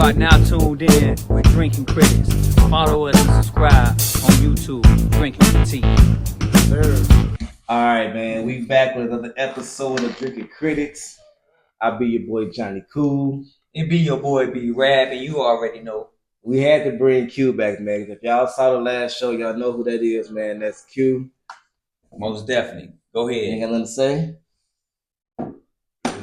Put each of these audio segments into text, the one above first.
are now tuned in with Drinking Critics. Follow us and subscribe on YouTube, Drinking Critique. All right, man. We back with another episode of Drinking Critics. I'll be your boy Johnny Cool. It be your boy B Rab, and you already know. We had to bring Q back, man. If y'all saw the last show, y'all know who that is, man. That's Q. Most definitely. Go ahead. Ain't got nothing to say?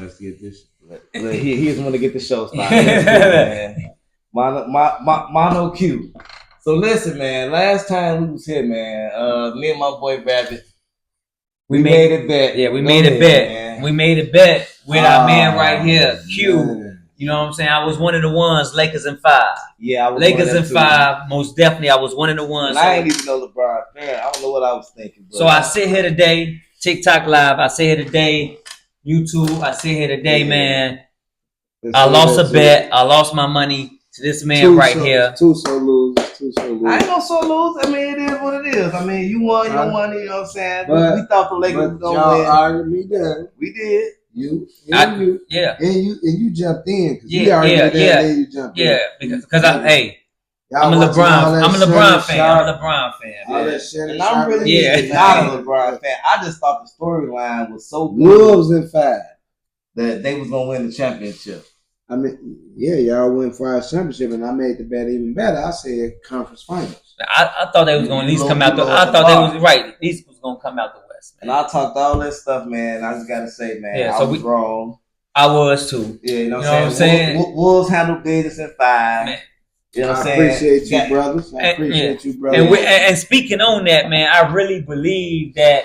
Let's get this. He just want to get the show started. Man. Mono Q. So listen, man. Last time we was here, man. Me and my boy Rabbit. We made a bet. Yeah, we made a bet. Man. We made a bet with our man right here, Q. Man. You know what I'm saying? I was one of the ones, Lakers in 5. Yeah, I was Lakers in 5. Most definitely, I was one of the ones. And I ain't even know LeBron. Man, I don't know what I was thinking. So I sit here today, TikTok Live. I sit here today, YouTube. I sit here today, man. I lost a bet. I lost my money to this man right here. Two so lose. I ain't no so lose. I mean, it is what it is. I mean, you won your money. You know what I'm saying? But we thought the Lakers was gonna win. Argued me down. We did. You yeah, and you jumped in because then you jumped in. Yeah, because I'm a LeBron fan. I'm a LeBron fan. And I'm really not a LeBron fan. I just thought the storyline was so good. Wolves in 5 that they was gonna win the championship. I mean, yeah, y'all win 5 championship, and I made the bet even better. I said conference finals. I thought they was gonna at least come out. I thought they was right. At least was gonna come out the West. Man. And I talked all that stuff, man. I just gotta say, man, I was wrong. I was too. Yeah, you know what I'm saying? Wolves handle business in 5. Man. You know what I'm saying? I appreciate you, brothers. I appreciate you, brothers. And speaking on that, man, I really believe that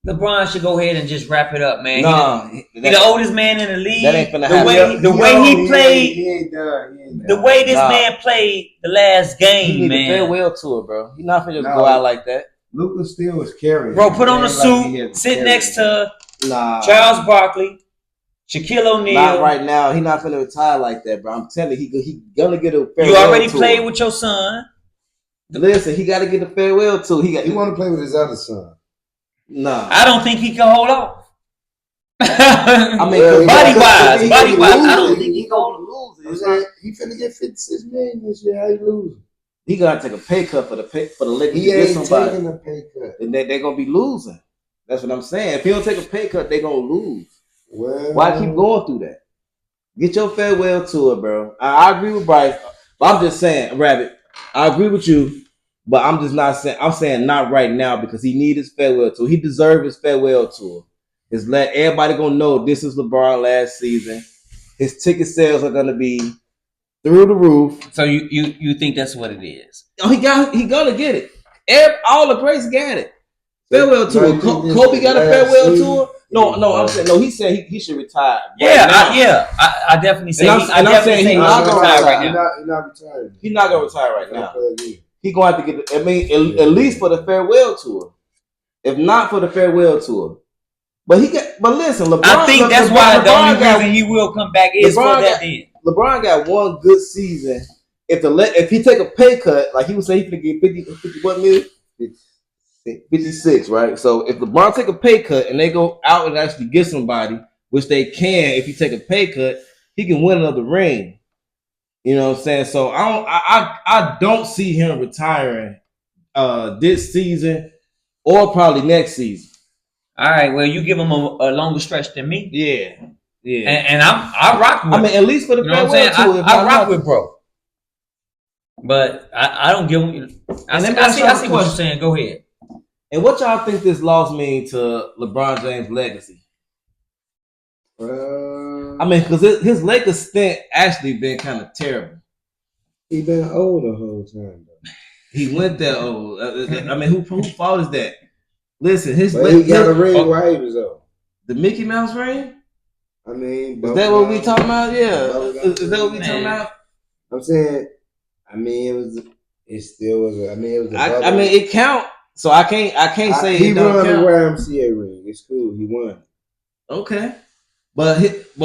LeBron should go ahead and just wrap it up, man. Nah, he the oldest man in the league. That ain't finna happen. The way he played, he ain't done. the way this man played the last game, he need man. a farewell tour, bro. He not finna just go out like that. Luka still was carrying. Bro, put on a suit, sit next to Charles Barkley, Shaquille O'Neal. Not right now. He not finna retire like that, bro. I'm telling you, he gonna get a farewell. You already tour. played with your son. Listen, he got to get a farewell tour. He want to play with his other son. Nah, I don't think he can hold off. I mean, body wise, I don't think he gonna lose it. He finna get $56 million this year. How he losing? He gotta take a pay cut for the Lakers. He ain't taking a pay cut, and they're gonna be losing. That's what I'm saying. If he don't take a pay cut, they're gonna lose. Well, why keep going through that? Get your farewell tour, bro. I agree with Bryce, but I'm just saying, Rabbit. I agree with you. But I'm just not saying. I'm saying not right now because he needs his farewell tour. He deserves his farewell tour. It's let everybody gonna know this is LeBron last season. His ticket sales are gonna be through the roof. So you think that's what it is? Oh, he gonna get it. All the greats got it. Farewell tour. Kobe got a farewell tour. No. I'm saying no. He said he should retire. I definitely say. I'm saying he's not gonna retire right now. He's not retiring. He's not gonna retire right now. He gonna have to get. I mean, at least for the farewell tour. If not for the farewell tour, but listen, LeBron. I think that's why the only reason he will come back is for that. Then LeBron got one good season. If he take a pay cut, like he was saying, he could get 50 what million? 56, right? So if LeBron take a pay cut and they go out and actually get somebody, which they can, if he take a pay cut, he can win another ring. You know what I'm saying? So I don't see him retiring this season or probably next season. All right. Well, you give him a longer stretch than me. Yeah. And I rock with. I mean, at least for the farewell tour. I rock with bro. But I don't give him. I see what you're saying. Go ahead. And what y'all think this loss means to LeBron James' legacy? I mean, because his Lakers stint actually been kind of terrible. He been old the whole time, though. He went there old. I mean, who fault is that? Listen, he got a ring while he was old. The Mickey Mouse ring? I mean, is that what we talking about? Yeah. Is that what we talking about? I'm saying, I mean, it still was. It was. I mean, it count. So I can't say he won the YMCA ring. It's cool. He won. Okay. But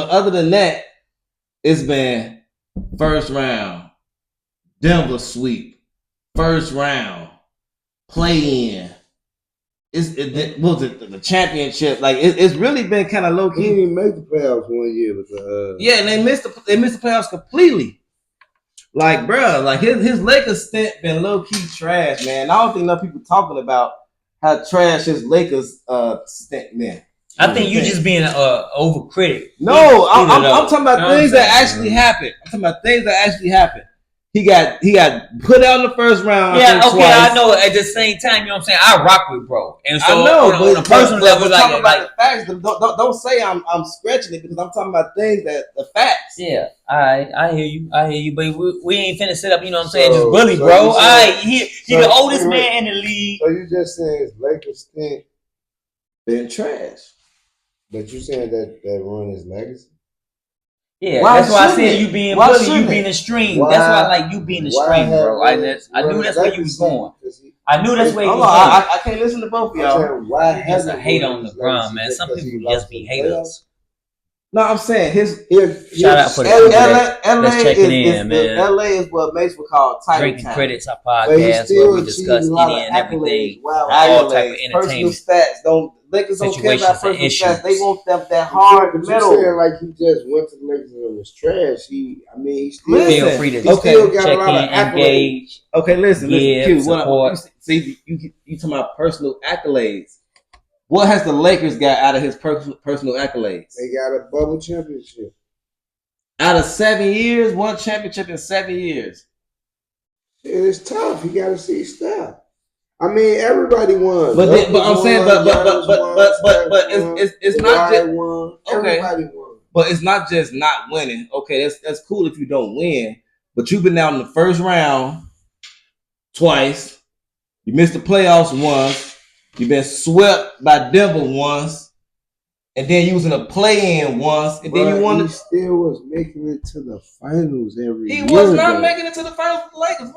other than that, it's been first round, Denver sweep, first round, play in. Was it the championship? Like it's really been kind of low key. He didn't make the playoffs one year with the. Yeah, and they missed the playoffs completely. Like, bro, like his Lakers stint been low key trash, man. I don't think enough people talking about how trash his Lakers stint been. I think you just being over critic. No, I'm talking about things that actually happened. I'm talking about things that actually happened. He got put out in the first round. Yeah, okay, twice. I know. At the same time, you know what I'm saying? I rock with bro, and so I know, on a personal level, talking about the facts. Don't say I'm stretching it because I'm talking about things that the facts. Yeah, I hear you, but we ain't finna sit up. You know what I'm saying? Just bully, bro. He the oldest man in the league. So you just saying his Lakers stint been trash, but you saying that ruined his legacy? Yeah, that's why I said you being bully, you being extreme. That's why I like you being extreme, bro. I knew that's where you was going. I knew that's where you was going. I can't listen to both of y'all. Why has a hate on LeBron, man? Some people just be haters. No, I'm saying his shout out for the LA checking in, man. LA is what makes what called title Drinking time. Credits, our podcast where we discuss any and everything, all type of entertainment. Stats Lakers don't care about personal stats. They want that hard middle. You saying like he just went to the Lakers and it was trash. He still feel free to check in, engage. Okay, listen. Give support. See, you talking about personal accolades. What has the Lakers got out of his personal accolades? They got a bubble championship. Out of 7 years, 1 championship in 7 years. It's tough. You got to see stuff. I mean, everybody won. But I'm saying, but it's not just won. Everybody won. But it's not just not winning. Okay, that's cool if you don't win. But you've been out in the first round twice. You missed the playoffs once. You've been swept by Denver once. And then you was in a play-in once. And then you won. He still was making it to the finals every year. He was not making it to the finals for the Lakers.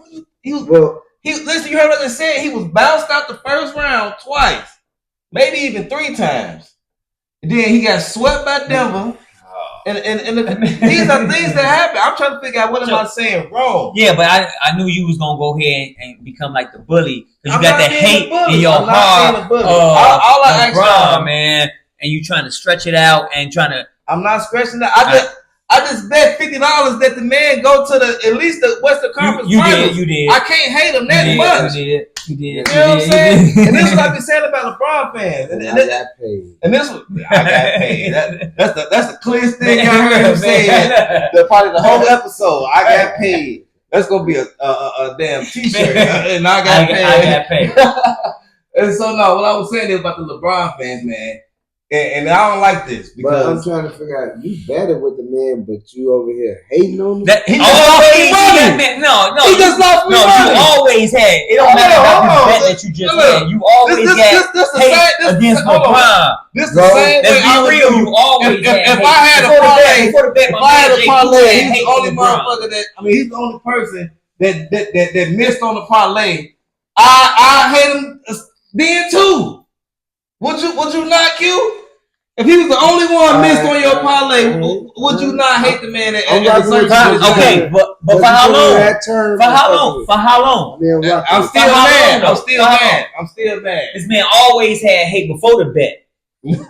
Listen, you heard what I said. He was bounced out the first round twice, maybe even 3 times. And then he got swept by Denver. And these are things that happen. I'm trying to figure out what am I saying wrong. Yeah, but I knew you was gonna go ahead and become like the bully because you got that hate in your heart. All I ask, man, and you trying to stretch it out and trying to. I'm not stretching that. I just bet $50 that the man go to at least the Western Conference Finals. You did. I can't hate him that much. You did. You know what I'm saying? And this is what I've been saying about LeBron fans. And I got paid. And this was I got paid. That's the clearest thing y'all heard him say. Probably the whole episode. I got paid. That's gonna be a damn T-shirt. And I got paid. And so no, what I was saying is about the LeBron fans, man. And I don't like this because I'm trying to figure out you better with the man, but you over here hating on him. He just lost me money. No, he just lost me money. You always had. It don't matter about the bet that you just had. You always had hate against LeBron. This the same way I real. You always had. If I had a parlay, he's the only motherfucker that. I mean, he's the only person that missed on the parlay. I hate him then too. Would you not, Q? If he was the only one missed on your parlay, would you not hate the man at the same time? Okay, but for how long? For how long? I'm still mad. This man always had hate before the bet.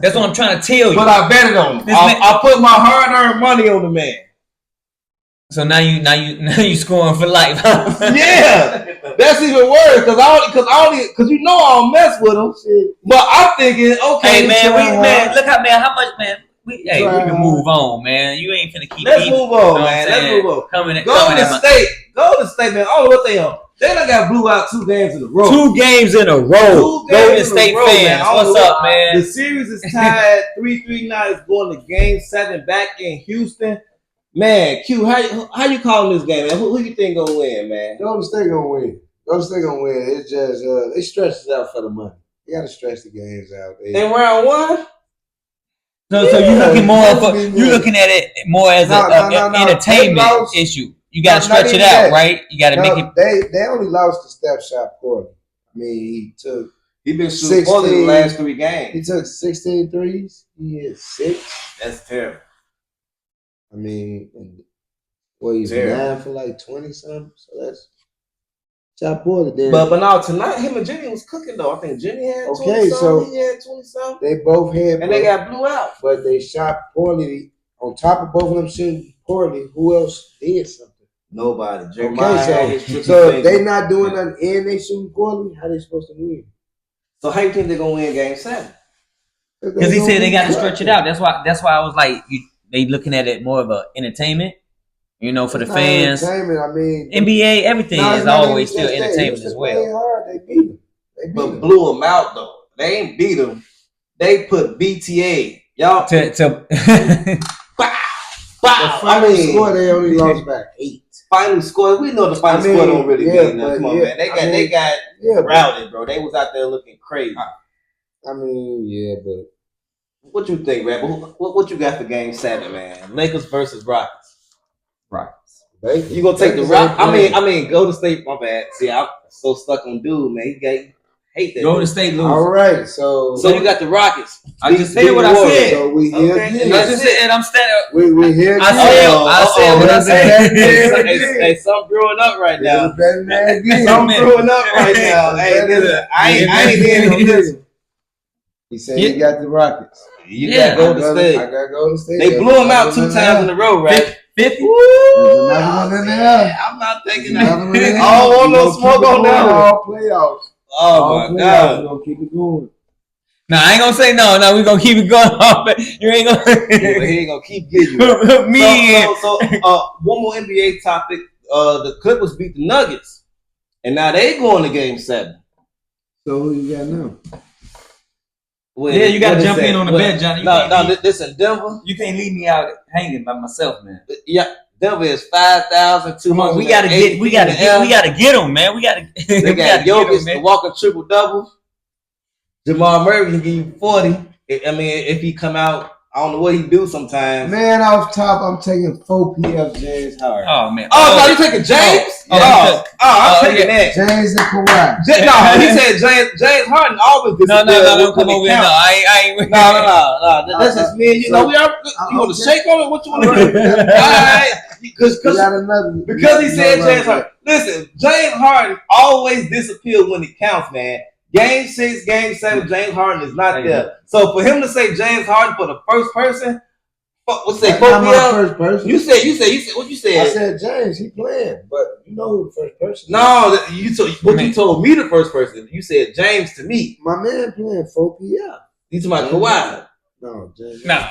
That's what I'm trying to tell you. But I betted on him. I put my hard-earned money on the man. So now you scoring for life. Yeah, that's even worse because I don't mess with him. But I'm thinking, okay, hey man, look how much man. We can move on, man. You ain't finna keep. Let's move on, man. Let's move on. Go to state, man. I don't know what they on. They done got blew out 2 games in a row. 2 games in a row. Golden State fans, what's up, man? The series is tied 3-3 now. It's going to Game 7 back in Houston. Man, Q, how you calling this game, man? Who you think gonna win, man? Golden State gonna win. It's just they stretch it out for the money. You gotta stretch the games out. In round 1? So you looking looking at it more as an entertainment issue. You gotta stretch it out, right? You gotta make it. They only lost to Steph shot poorly. I mean, he been shooting poorly the last 3 games. He took 16 threes. He hit 6. That's terrible. I mean, he's 9 for like 20 something. So that's shot poorly. Then. But now tonight, him and Jenny was cooking though. I think Jenny had 20 something. He had 20 something. They both had, and they got blew out. But they shot poorly. On top of both of them shooting poorly, who else did something? Nobody. Okay, so if they not doing nothing and they shooting poorly, how they supposed to win? So how you think they're gonna win Game 7? Because he said they got to stretch it out. That's why I was like, they looking at it more of a entertainment. For the fans. Entertainment. I mean, NBA, everything is always still entertainment as well. Hard. They beat them. But blew them out though. They ain't beat them. They put BTA. Y'all to Wow. The final score, they only lost by 8. Final score, we know the final score don't really mean nothing. Come on, man. They got routed, bro. They was out there looking crazy. I mean, yeah, but what you think, Rebel? What you got for Game 7, man? Lakers versus Rockets. You gonna take the Rock? I mean, Golden State. My bad. See, I'm so stuck on dude, man. He hate that. Golden State lose. All right, so you got the Rockets. I just said what I said. So we here again. I just said I'm standing. We here again. I said what I said. Hey, something brewing up right now. Something brewing up right now. Hey, listen, I ain't in on this. He said he got the Rockets. You got Golden State. I got Golden State. They blew him out 2 times in a row, right? 50. Another one in there. I'm not thinking that. I don't want no smoke on that one. All playoffs. Oh my God. We're gonna keep it going. No, I ain't gonna say no. No, we're gonna keep it going on. But you ain't gonna. He ain't gonna keep getting you. Me. So, one more NBA topic. The Clippers beat the Nuggets, and now they going to Game 7. So who you got now? Yeah, you gotta jump in on the bed, Johnny. No, this in Denver. You can't leave me out hanging by myself, man. Yeah, Denver is 5,200. We gotta get them, man. They got Jokic to walk a triple double. Jamal Murray can give you 40. I mean, if he come out, I don't know what he do sometimes. Man, off top, I'm taking 4 PF James Harden. Oh man. Oh, no, you taking James? I'm taking that. James and Kawhi. No, he said James Harden always disappeared. No, come over here. No, I ain't. No. That's just me and you. No, we are. You want to shake on it? What you want to do? All right. Because he said James Harden. Listen, James Harden always disappears when it counts, man. Game 6, Game 7, James Harden is not there. So for him to say James Harden for the first person, what's that? First person. You said what you said? I said James, he playing, but you know who the first person is. No, you told me the first person. You said James to me. My man playing 4 PF. You talking about Kawhi? No, James. Nah.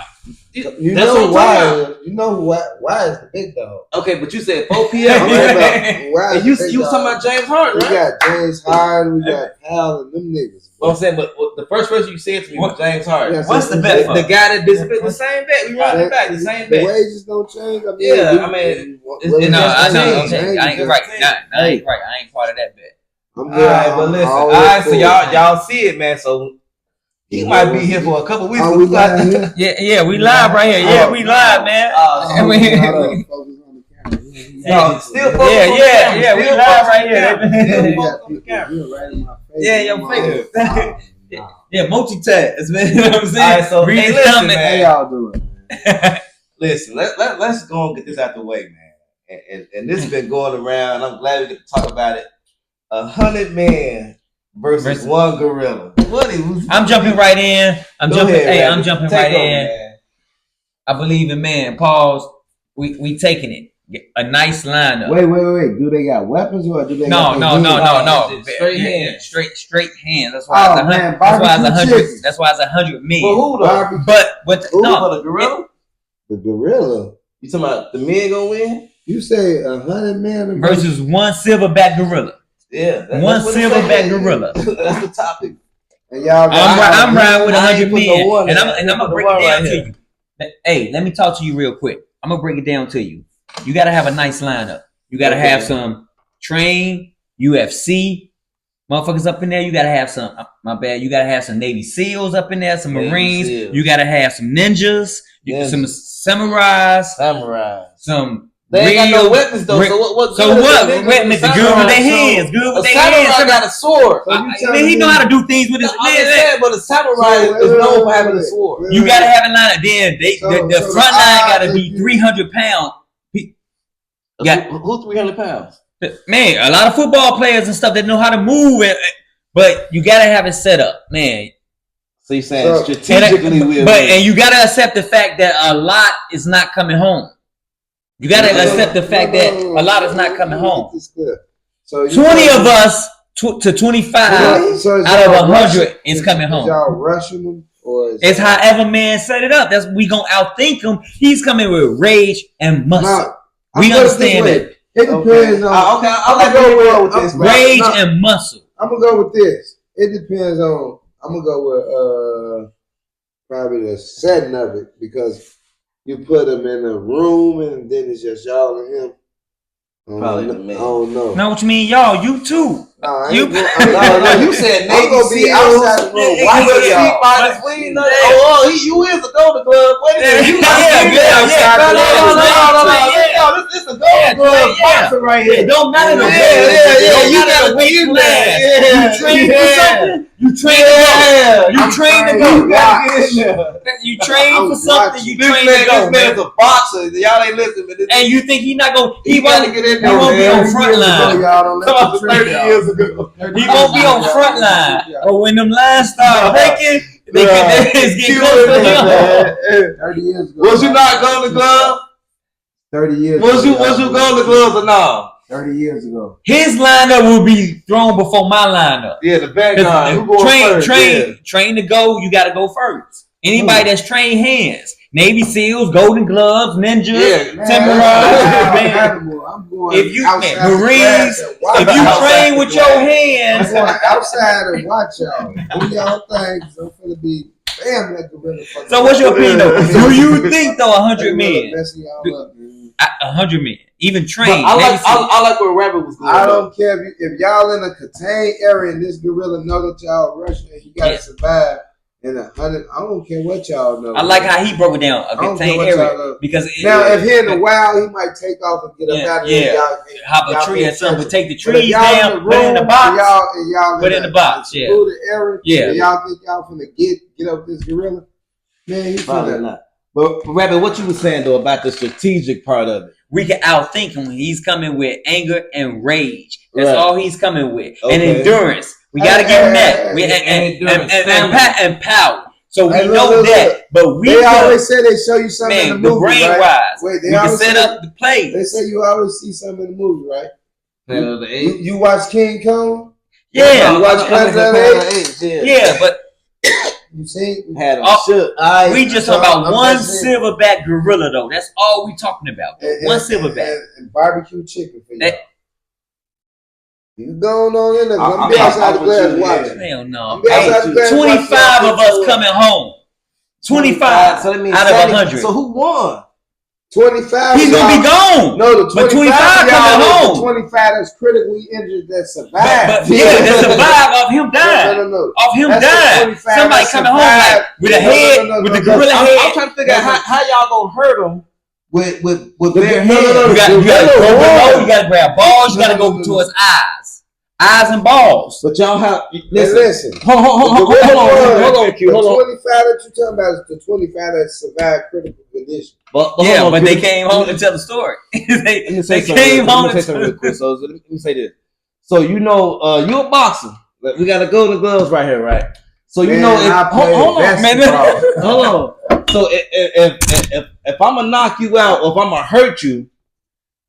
You know why? You know why is the big dog? Okay, but you said 4 p.m. And you was talking about James Harden, right? We got James Harden, we got Powell and them niggas. Well, I'm saying, but the first person you said to me was James Harden. Yeah, what's the bet? The guy that disappeared, the same bet. We run it back, the same bet. The wages don't change. I mean, I know. I ain't right. I ain't right. I ain't part of that bet. All right, but listen. All right, so y'all see it, man. So he might be here for a couple weeks. Yeah, we live right here. Yeah, we live, man. No, still focus on the camera. Yeah, we live right here. Yeah, your face. Yeah, multitask, man. You know what I'm saying? All right, so hey, listen, man. How y'all doing? Listen, let's go and get this out the way, man. And this has been going around. I'm glad we get to talk about it. 100 men versus 1 gorilla. I'm jumping right in. I'm jumping right in. Man. I believe in man. Pause. We taking it. A nice lineup. Wait. Do they got weapons or do they? No. Straight hands. Straight hands. That's why it's 100. That's why it's 100 men. Well, who though? But for the gorilla? The gorilla. You talking about the men gonna win? You say 100 men versus 1 silverback gorilla. Yeah, 1 silverback gorilla. That's the topic. And y'all, I'm riding with 100 men, and I'm gonna break it down to you. Hey, let me talk to you real quick. I'm gonna break it down to you. You gotta have a nice lineup. You gotta have some trained UFC motherfuckers up in there. You gotta have some. You gotta have some Navy SEALs up in there. Some Marines. You gotta have some ninjas. Some samurais. Some. They ain't got no weapons though. So what? Weapons? Good with their hands. Good with their hands. Samurai got a sword. He know how to do things with his hands. But a samurai is known for having a sword. You gotta have a line. Then the front line gotta be 300 pounds. Who's 300 pounds? Man, a lot of football players and stuff that know how to move, but you gotta have it set up, man. So you're saying strategically, and you gotta accept the fact that a lot is not coming home. You got to accept the fact that a lot is not coming home. So 20 of us to 25 out of 100 is coming home. Y'all rushing them, or it's however man set it up. That's we gonna outthink him. He's coming with rage and muscle. We understand that. It depends on. Okay, I'm gonna go with this. Rage and muscle. I'm gonna go with this. It depends on. I'm gonna go with probably the setting of it, because you put him in a room and then it's just y'all and him. Probably the man. I don't know. No, what you mean, y'all? You too. No, you said Navy SEAL. Outside the room. Why would you find this? You is a Golden Glove. Wait a minute. You No, this is a Golden Glove boxer right here. It don't matter. You gotta win that. You train for something. You train to go. You train for something. You train to go. This man's a boxer. Y'all ain't listening. And you think he not gonna? He won't get in there. He won't be on front line. 30 years ago. He won't be on front line. Or when them lines start breaking, they get close to him. 30 years ago. Was you not Golden Glove? 30 years. Was you Golden Glove or no? 30 years ago. His lineup will be thrown before my lineup. Yeah, the back line. Train to go. You got to go first. Anybody that's trained hands, Navy SEALs, Golden Gloves, ninjas, samurai. If you Marines, if you train with your hands, I'm going outside and watch y'all. Do y'all things. I'm gonna be damn that gorilla. So what's your opinion though? Do you think though 100 men? 100 men, even trained. I like where Rabbit was going. I don't care if y'all in a contained area and this gorilla know that y'all rushing and you gotta survive. In 100, I don't care what y'all know. I like how he broke it down. A contained area because now if he in the wild, he might take off and get up out of there. Hop a tree or something, but take the trees down, put it in the box. Y'all put it in the box. Yeah. Y'all think y'all finna get up this gorilla? Man, he's probably not. But Rabbit, what you were saying though about the strategic part of it, we can outthink him. He's coming with anger and rage. That's all he's coming with, and endurance. We gotta give him that. And power. So we know that. But they always say they show you something in the movie, brain right? wise. Wait, we can set up the play. They say you always see something in the movie, right? You watch King Kong? Yeah. You watch Planet of the Apes? Yeah, but you see, we just talking about one silverback gorilla though. That's all we talking about. One silverback and barbecue chicken for you. You going on in there? I'm be outside the glass watching. Hell no. 25 of us coming home. 25 so that means out of 100. So who won? 25. He's gonna be gone. No, the 25 coming home. The 25 that's critically injured that survived. But that survived off him dying. No. Off him dying. Somebody coming home like with a head, with the gorilla head. I'm trying to figure out how y'all gonna hurt him. With bare hands. You gotta grab balls. You gotta go towards eyes and balls. But y'all have listen. Hold on. 25 that you're talking about is the 25 that survived critical condition. But they came home to tell the story. they came home to tell the real quick. So let me say this. So you know, you're a boxer. You got the Golden Gloves right here, right? So you know, hold on, man. Hold on. So if I'm gonna knock you out or if I'm gonna hurt you,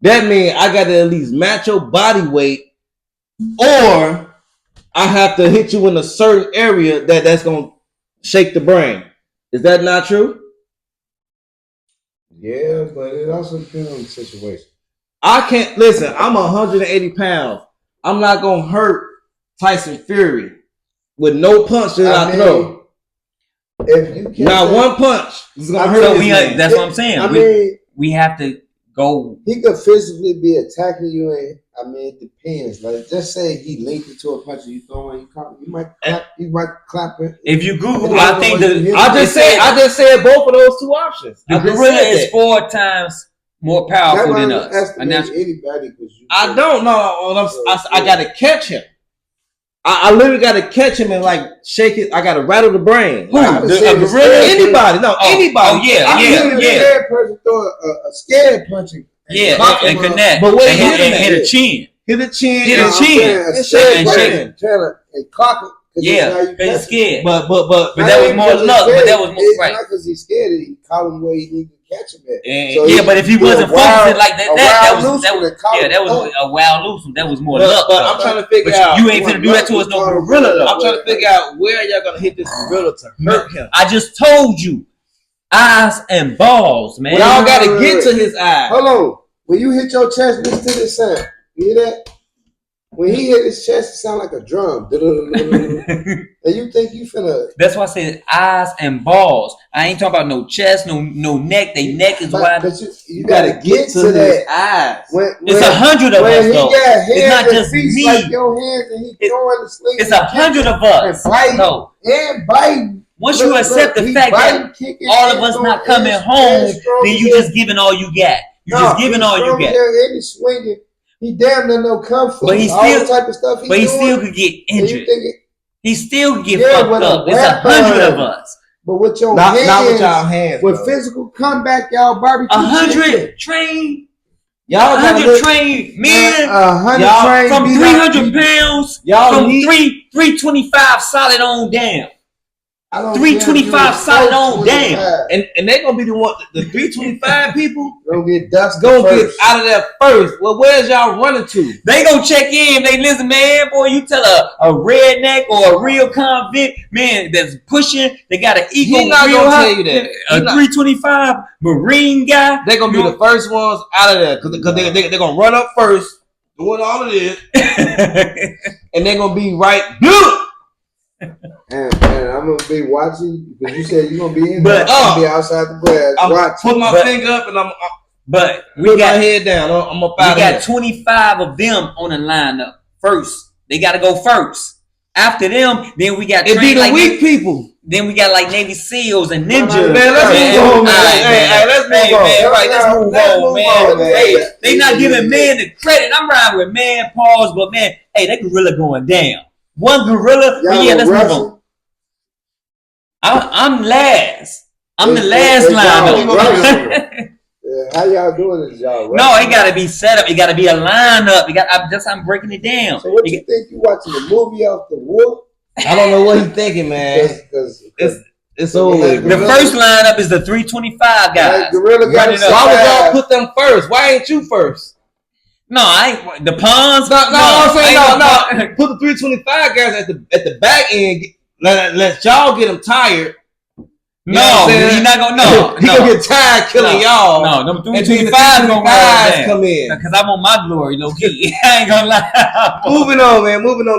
that means I gotta at least match your body weight, or I have to hit you in a certain area that's gonna shake the brain. Is that not true? Yeah, but it also depends on the situation. I can't listen. I'm 180 pounds. I'm not gonna hurt Tyson Fury with no punch that I throw. If you can't not one punch is gonna hurt him. That's what I'm saying. We have to go. He could physically be attacking you, and it depends. Like, just say he linked it to a punch and you throw and you might clap it. If you Google, I think I just said both of those two options. The gorilla is 4 times more powerful than us. I don't know. I gotta catch him. I literally got to catch him and like shake it. I got to rattle the brain. Who? A gorilla? Anybody? No, anybody. Oh yeah. Scared person throw a scared punch. And connect. But hit a chin. Hit a chin. Hit a chin. And clock Yeah, because he's scared. But that was more luck. But that was more right. Not because he's scared. He caught him where he needed to catch him at. And, so but if he wasn't focusing like that was a wild loose. That was more luck. But I'm trying to figure out. You ain't finna do that to us, no gorilla. Though. I'm trying to figure out where y'all gonna hit this gorilla to hurt him. I just told you, eyes and balls, man. Y'all gotta get to his eyes. Hold on. When you hit your chest, listen to this sound. You hear that? When he hit his chest, it sound like a drum. And you think you finna... That's why I said eyes and balls. I ain't talking about no chest, no neck. They neck is wide. But you gotta get to that. Eyes. It's 100 of us, though. It's not just me. Like your hands and he throwing the sling. It's 100 of us. And biting. Once you accept the fact that all of us not coming home, then you just giving all you got. You just giving all you got. And he's swinging. He damn near no comfort. But he still type of stuff. But he still could get injured. He still could get fucked up. It's 100 of us. But with your hands, not with y'all hands. With physical comeback, y'all barbecue. 100 trained. Y'all 100 trained men. 100 trained from 300 pounds. Y'all from 325 solid on down. 325 solid on down. And they're gonna be the one, the 325 people gonna get dust. Gonna get out of there first. Well, where's y'all running to? They gonna check in. They listen, man, boy, you tell a redneck or a real convict, man, that's pushing, they got an ego. He's not gonna tell you that. A 325 Marine guy. They're gonna be the first ones out of there because they're gonna run up first, doing all of this, and they're gonna be right. And I'm gonna be watching because you said you're gonna be in there. I'm gonna be outside the glass. I'm put my finger up and I'm we got my head down. I'm up out. We got 25 of them on the lineup first. They got to go first. After them, then we got. It be the weak people. Then we got like Navy SEALs and ninjas. Man, let's move on, man. Hey, let's move on. Man, right, let's move on, man. Hey, they not giving man the credit. I'm riding with man pause, but man, hey, that gorilla going down. One gorilla. Yeah, let's move on. I'm last. I'm the last lineup. How y'all doing this, y'all? Right? No, it got to be set up. It got to be a lineup. I'm breaking it down. So what you think? You watching the movie off the war? I don't know what he's thinking, man. It's over. The first lineup is the 325 guys. Why would y'all put them first? Why ain't you first? No, I ain't. The Pawns. I'm saying no. Put the 325 guys at the back end. Let y'all get them tired. No, he's not gonna. No, he gonna get tired killing y'all. No, them 325 gonna come in because I want my glory, low key. I ain't gonna lie. Moving on,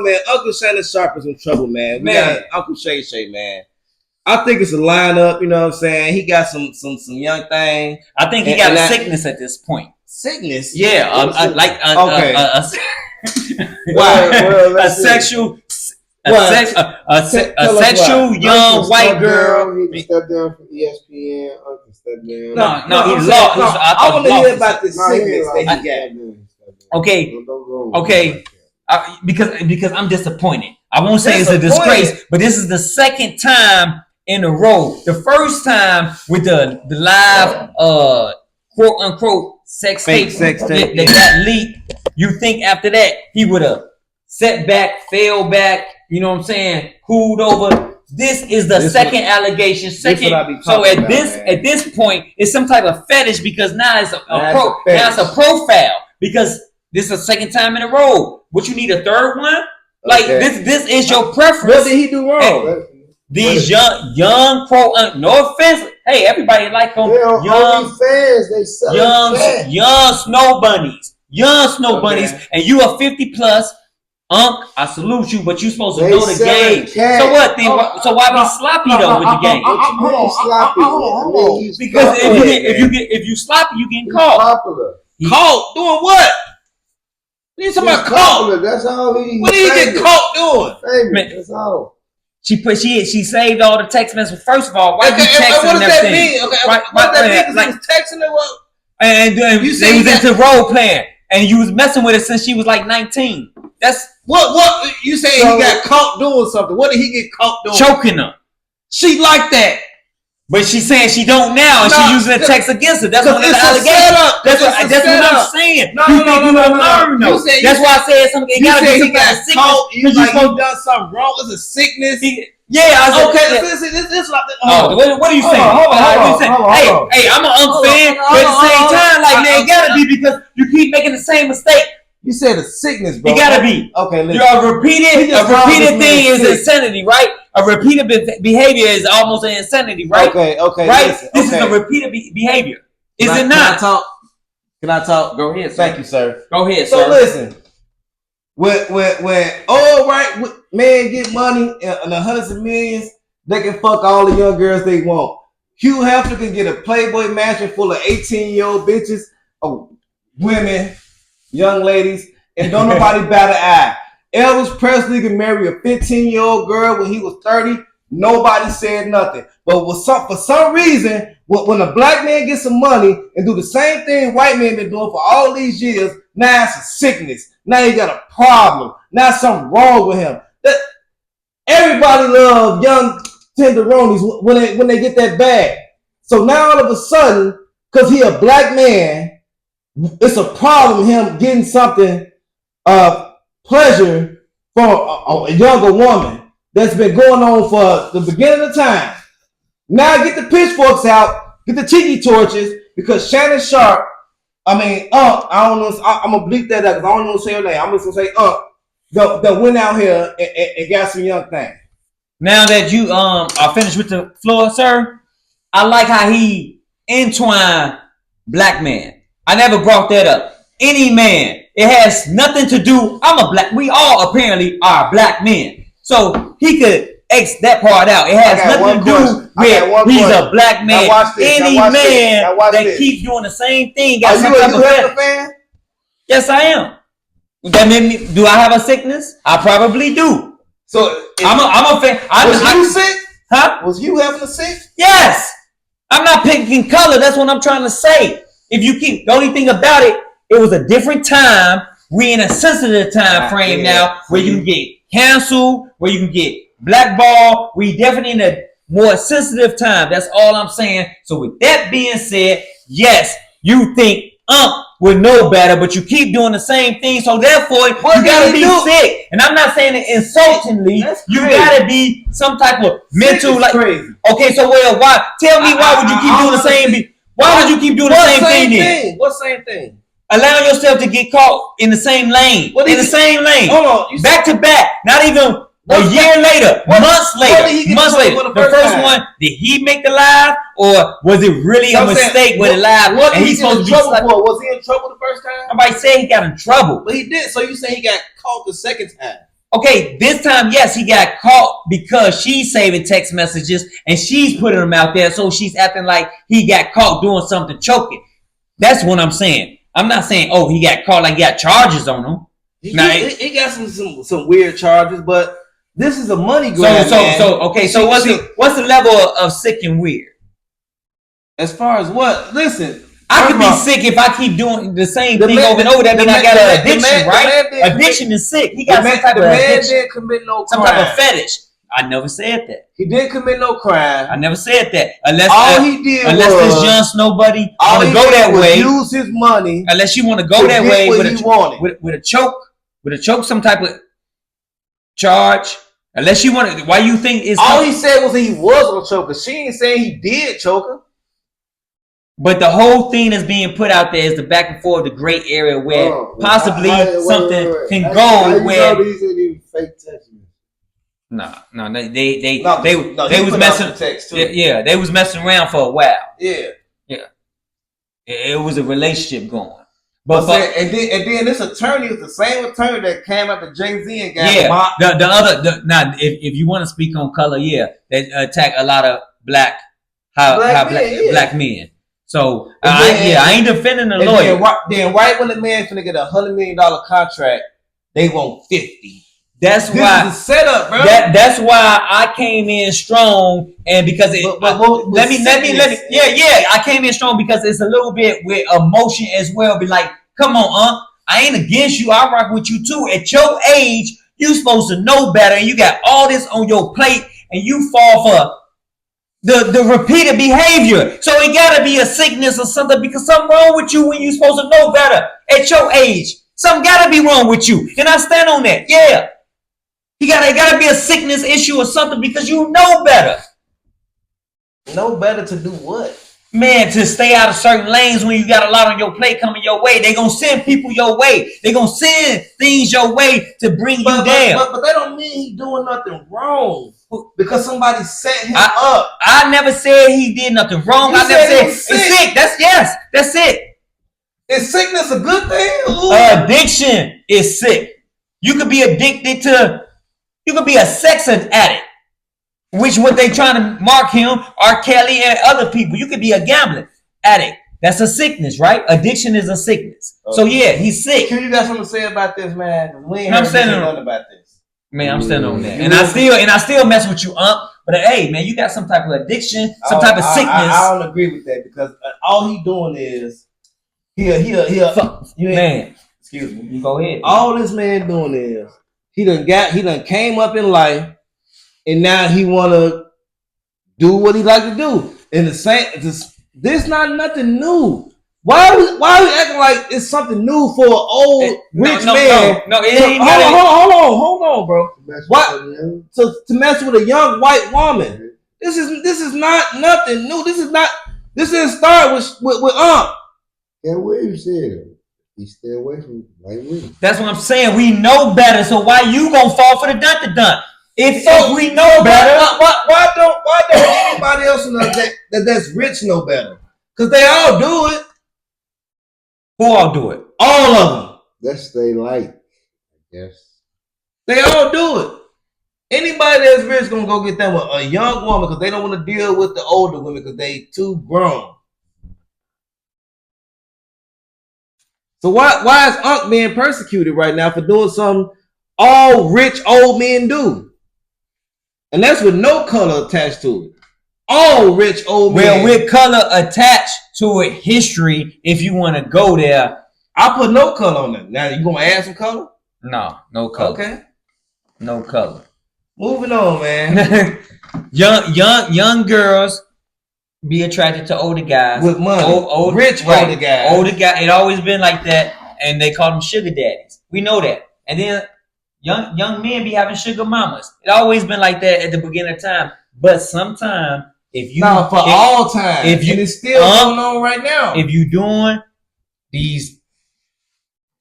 man. Uncle Shannon Sharp is in trouble, man. We got Uncle Shay, man. I think it's a lineup. You know what I'm saying? He got some young thing. I think he got a sickness at this point. Sickness? Yeah, a sexual. A sexual young white girl. He stepped down from ESPN. Uncle stepped down. No, he lost. I want to hear about this sickness that he got. Okay. Because I'm disappointed. I won't say it's a disgrace, but this is the second time in a row. The first time with the live quote unquote sex tape that got leaked. You think after that he would have set back, fell back, you know what I'm saying, cooled over. This is the second allegation. So at this point, it's some type of fetish because now it's a profile because this is the second time in a row. What you need a third one? Like this is your preference. What did he do wrong? These young quote, no offense. Hey, everybody like them young fans. They young snow bunnies. And you are 50 plus. Unc, I salute you, but you supposed to know the game. So what then? So why be sloppy though with the game? Hold on. Because if you sloppy, you getting caught. Popular. Caught doing what? What are you talking about caught? That's all he. What did he get caught doing? That's all. She saved all the text messages. First of all, why you texting what does that everything? mean? Okay, what does that mean? Because he was texting her what? And you was into role playing, and you was messing with her since she was like 19. That's what you saying? He got caught doing something. What did he get caught doing? Choking her. She like that. But she's saying she don't now, and she's using the text against her. That's one of the allegations. That's what I'm saying. No. Learn though. That's why I said something. It gotta be some kind of sickness. You done something wrong. It's a sickness. Yeah. Okay. This like. What are you saying? Hold on. Hey, I'm an fan, but at the same time, like man, it gotta be because you keep making the same mistake. You said a sickness, bro. It gotta be. Okay, listen. A repeated thing is insanity, right? A repeated behavior is almost an insanity, right? Okay. Right? Listen, this is a repeated behavior. Is it not? Can I talk? Go ahead, sir. Thank you, sir. Go ahead, so sir. So listen, when all right men get money and the hundreds of millions, they can fuck all the young girls they want. Hugh Hefner can get a Playboy mansion full of 18-year-old bitches, women, young ladies, and don't nobody bat an eye. Elvis Presley can marry a 15-year-old girl when he was 30. Nobody said nothing. But for some reason, when a black man gets some money and do the same thing white men been doing for all these years, now it's a sickness. Now you got a problem. Now something wrong with him. Everybody loves young tenderonis when they get that bag. So now all of a sudden, because he a black man, it's a problem him getting something pleasure from a younger woman that's been going on for the beginning of time. Now get the pitchforks out, get the tiki torches, because Shannon Sharp, I don't know, I'm gonna bleep that up because I don't know to say her name. I'm just gonna say that went out here and got some young thing. Now that you are finished with the floor, sir, I like how he entwined black man. I never brought that up. Any man. It has nothing to do. We all apparently are black men. So he could X that part out. It has nothing to do with he's a black man. Any man that keeps doing the same thing got some type of fan. Yes, I am. That made me. Do I have a sickness? I probably do. So I'm a fan. Was you sick? Huh? Was you having a sick? Yes. I'm not picking color. That's what I'm trying to say. If you keep the only thing about it, it was a different time. We in a sensitive time frame now where you can get canceled, where you can get blackballed. We definitely in a more sensitive time. That's all I'm saying. So with that being said, yes, you think would know better, but you keep doing the same thing. So therefore, you gotta be sick. And I'm not saying it insultingly. You gotta be some type of mental crazy. Okay, so why? Tell me why would you keep doing the same? Why would you keep doing the same thing then? What same thing? Allowing yourself to get caught in the same lane. The same lane. Hold on. Back to back. Not even a year later. Months later. The first one, did he make the live? Or was it really a mistake with the live? What did he get in trouble for? Was he in trouble the first time? Somebody said he got in trouble. But he did. So you say he got caught the second time? Okay, this time, yes, he got caught because she's saving text messages and she's putting them out there. So she's acting like he got caught doing something choking. That's what I'm saying. I'm not saying, he got caught like he got charges on him. He got some weird charges, but this is a money grab. So what's the level of sick and weird? As far as what? Listen, I could be sick if I keep doing the same thing over and over. That means I got an addiction, right? Addiction is sick. He got some type of addiction. Didn't commit no crime. Some type of fetish. I never said that. He didn't commit no crime. I never said that. Unless this young snowbody want to go that way. Use his money. Unless you want to go that way with a choke, some type of charge. Unless you want to. Why you think it's all he said was that he was gonna choke her. She ain't saying he did choke her. But the whole thing that's being put out there is the back and forth, the gray area where possibly something can go where. Fake text. No, they was messing. They was messing around for a while. Yeah. It was a relationship going. But then this attorney is the same attorney that came after Jay-Z and got mocked. If you want to speak on color, they attack a lot of black men. So I ain't defending the lawyer. Then right when the man finna get $100 million contract, they want 50. That's why this is the setup, bro. That's why I came in strong, and because I came in strong because it's a little bit with emotion as well. Be like, come on, I ain't against you. I rock with you too. At your age, you supposed to know better, and you got all this on your plate, and you fall for the repeated behavior. So it gotta be a sickness or something because something wrong with you when you're supposed to know better at your age. Something gotta be wrong with you. And I stand on that. Yeah. It gotta be a sickness issue or something because you know better. Know better to do what? Man, to stay out of certain lanes when you got a lot on your plate coming your way. They're going to send people your way. They're going to send things your way to bring you down. But that don't mean he's doing nothing wrong. Because somebody set him up. I never said he did nothing wrong. I never said he's sick. That's it. Is sickness a good thing? Addiction is sick. You could be addicted to, you could be a sex addict. Which what they trying to mark him, R. Kelly and other people. You could be a gambling addict. That's a sickness, right? Addiction is a sickness. Okay. So yeah, he's sick. You got something to say about this, man? We ain't heard nothing about this. Man, I'm standing on that. And I still mess with you, But hey, man, you got some type of addiction, some type of sickness. I don't agree with that because all he doing is man. Excuse me. You go ahead. All this man doing is he done came up in life. And now he wanna do what he like to do. And this not nothing new. Why are we acting like it's something new for an old rich man? No, it ain't. Hold on, bro. What? To mess with a young white woman? This is not nothing new. This didn't start with Yeah, what you said? He stay away from white women. That's what I'm saying. We know better. So why you gonna fall for the dun? If we know better, why don't anybody else know that's rich know better? Because they all do it. Who all do it? All of them. That's they like, I guess. They all do it. Anybody that's rich gonna go get them a young woman because they don't want to deal with the older women because they too grown. So why is Unc being persecuted right now for doing something all rich old men do? And that's with no color attached to it. All rich old men. Well, with color attached to it, history, if you want to go there. I put no color on it. Now, you going to add some color? No color. Okay. No color. Moving on, man. young girls be attracted to older guys. With money. Rich older guys. Older guy. It always been like that. And they call them sugar daddies. We know that. And then young men be having sugar mamas. It always been like that at the beginning of time. But sometimes all time. And it's still going on right now. If you doing these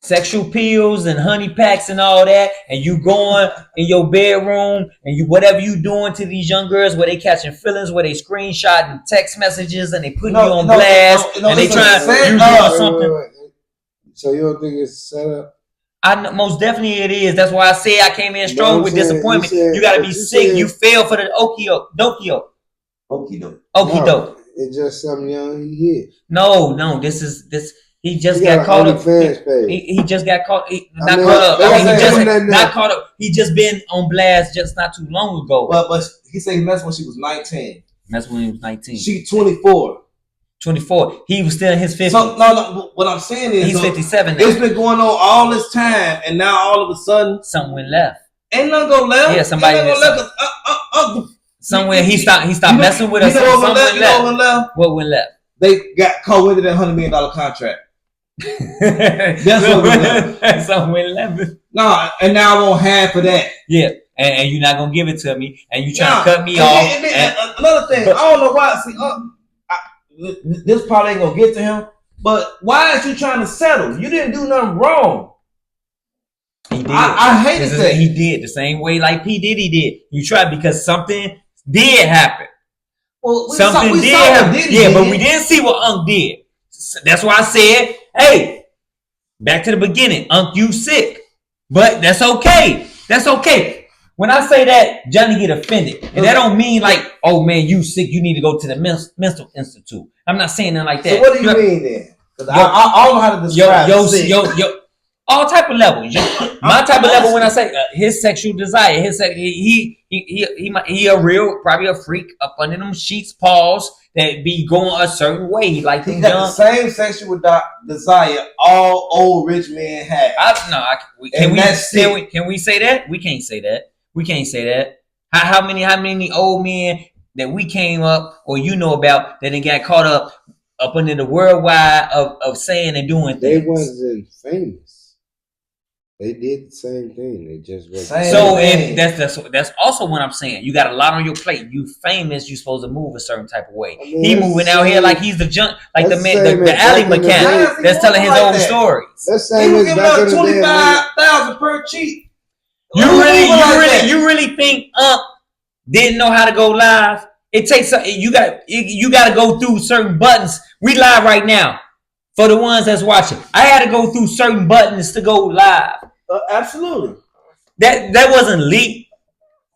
sexual pills and honey packs and all that, and you going in your bedroom and you whatever you doing to these young girls where they catching feelings, where they screenshotting text messages and they putting you on blast and they trying to use you or something. Wait. So you don't think it's set up? Most definitely it is. That's why I say I came in strong with disappointment. You got to be sick. You fail for the okey-doke. It's just something young he hit. No. He just got caught up. He just got caught. Not caught up. He just been on blast just not too long ago. But he said he messed when she was 19. That's when he was 19. She 24. 24. He was still in his 50s. So, no. What I'm saying is he's 57 now. It's been going on all this time, and now all of a sudden something went left. Ain't nothing go left. Yeah, somebody went left. Somewhere he stopped messing with us. What went left? They got caught with that $100 million contract. That's what went left. Something went left. No, and now I want half of that. Yeah. And you're not gonna give it to me, and you trying to cut me off. Another thing, I don't know why. See, this probably ain't gonna get to him, but why is you trying to settle? You didn't do nothing wrong. He did. I hated that. He did the same way like P. Diddy did. You tried because something did happen. Well, something did happen. Yeah, but we didn't see what Unc did. That's why I said, hey, back to the beginning. Unc, you sick. But that's okay. That's okay. When I say that, Johnny get offended. And that don't mean like, oh man, you sick, you need to go to the mental institute. I'm not saying that like that. So what do you mean then? Because I don't know how to describe sick. All type of levels. My type of level when I say his sexual desire, he a real, probably a freak up under them sheets, paws that be going a certain way. Like he got the same sexual desire all old rich men have. Can we say that? We can't say that. We can't say that. How many old men that we came up or you know about that then got caught up under the worldwide of saying and doing They things? wasn't famous. They did the same thing. They just wasn't. So and that's also what I'm saying. You got a lot on your plate. You famous. You supposed to move a certain type of way. I mean, He moving out here like he's the junk, like the man, same the as alley back in the mechanic day. that's telling his Like own that. stories. That's He same was as giving back out in the day. 25,000 per cheat. You really think didn't know how to go live? It takes you got to go through certain buttons. We live right now. For the ones that's watching, I had to go through certain buttons to go live. Absolutely. That wasn't leaked.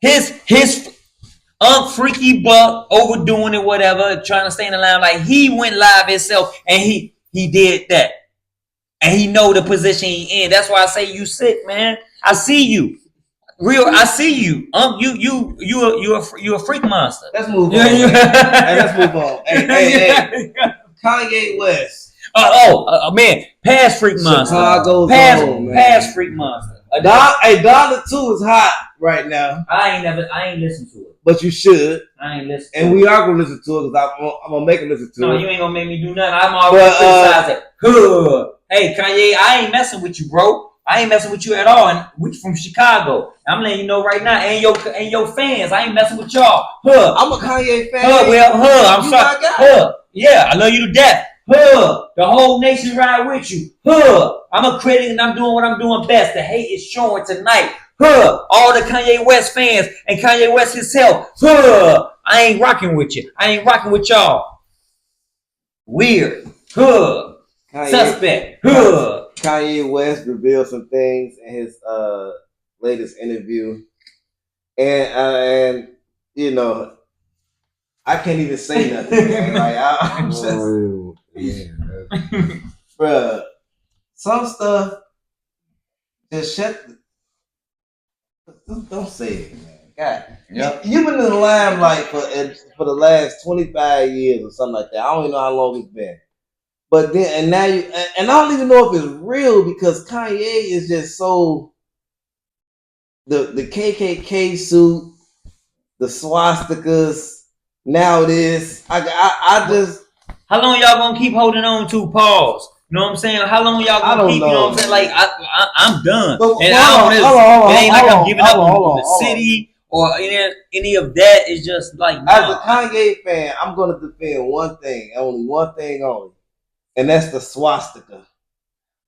His freaky buck overdoing it, whatever, trying to stay in the line. Like he went live himself, and he did that, and he know the position he in. That's why I say you sick, man. I see you, I see you. You a freak monster. Let's move on. Hey, let's move on. Hey. Kanye West. Man, past freak monster. Chicago's Past freak monster. Dollar 2 is hot right now. I ain't listened to it. But you should. I ain't listened. And we are gonna listen to it because I'm gonna make him listen to it. No, you ain't gonna make me do nothing. I'm already criticizing. Hey, Kanye, I ain't messing with you, bro. I ain't messing with you at all. And we from Chicago. I'm letting you know right now. And your fans. I ain't messing with y'all. I'm a Kanye fan. I'm sorry. Yeah, I love you to death. The whole nation ride with you. I'm a critic and I'm doing what I'm doing best. The hate is showing tonight. All the Kanye West fans and Kanye West himself. I ain't rocking with you. I ain't rocking with y'all. Weird. Suspect. Kanye West revealed some things in his latest interview, and you know, I can't even say nothing. Man. Like I'm just, bruh, some stuff just don't say it, man. God, you've been in the limelight for the last 25 years or something like that. I don't even know how long it's been. But then, and now I don't even know if it's real because Kanye is just so the KKK suit, the swastikas. Now this, I just. How long y'all gonna keep holding on to? Pause. You know what I'm saying? How long y'all gonna keep? You know what I'm saying? Like I'm done. But, and it ain't like I'm giving up on the city or any of that. It's just like as a Kanye fan, I'm gonna defend one thing, only one thing only. And that's the swastika.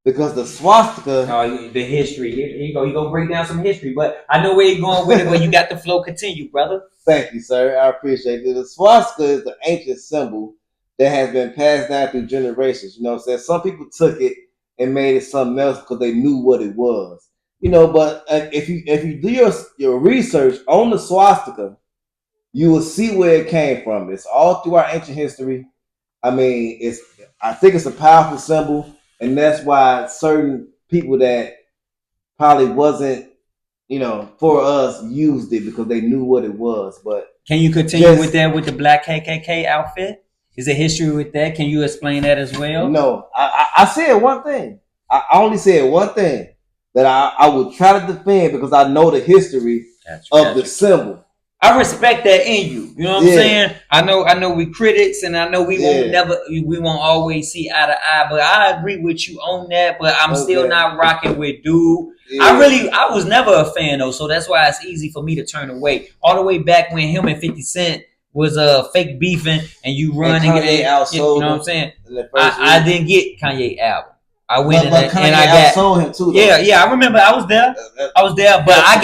Because the swastika... Oh, the history. Here you go. You gonna break down some history. But I know where you're going with it, but you got the flow. Continue, brother. Thank you, sir. I appreciate it. The swastika is an ancient symbol that has been passed down through generations. You know what I'm saying? Some people took it and made it something else because they knew what it was. You know, but if you do your research on the swastika, you will see where it came from. It's all through our ancient history. I mean, I think it's a powerful symbol, and that's why certain people that probably wasn't, for us used it because they knew what it was. But can you continue with that with the black KKK outfit? Is there history with that? Can you explain that as well? No, I said one thing. I only said one thing that I would try to defend because I know the history of the symbol. I respect that in you. You know what I'm saying? I know we critics and I know we won't always see eye to eye, but I agree with you on that, but I'm still not rocking with dude. Yeah. I was never a fan though, so that's why it's easy for me to turn away. All the way back when him and 50 Cent was fake beefing and you run and get out. You know what I'm saying? I didn't get Kanye album. I went and I got him too. Yeah, I remember I was there, but I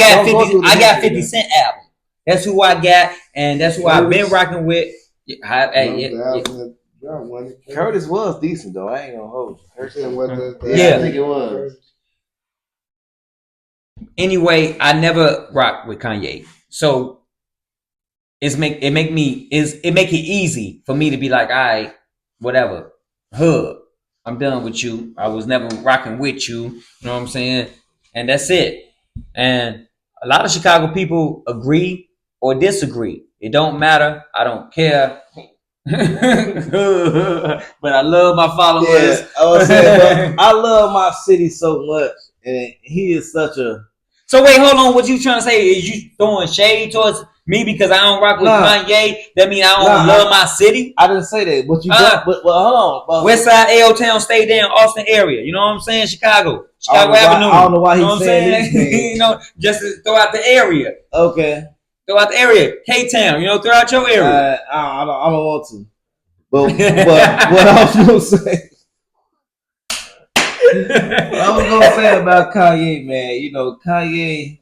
got 50 Cent album. That's who I got, and that's who I've been rocking with. Curtis was decent though. I ain't gonna hold you. I think it was. Anyway, I never rocked with Kanye, so it make it easy for me to be like, all right, whatever, I'm done with you. I was never rocking with you. You know what I'm saying? And that's it. And a lot of Chicago people agree or disagree. It don't matter. I don't care. But I love my followers. Yeah, I love my city so much, and he is such a. So wait, hold on. What you trying to say? Is you throwing shade towards Me because I don't rock with Kanye, that mean I don't love my city. I didn't say that, but you don't. But hold on, West Side, L Town, stay down, Austin area. You know what I'm saying? Chicago Avenue. I don't know why he's saying these you know, just to throw out the area. Okay. Throw out the area. K-Town, you know, throw out your area. I don't want to. But what I was gonna say. What I was gonna say about Kanye, man. You know, Kanye.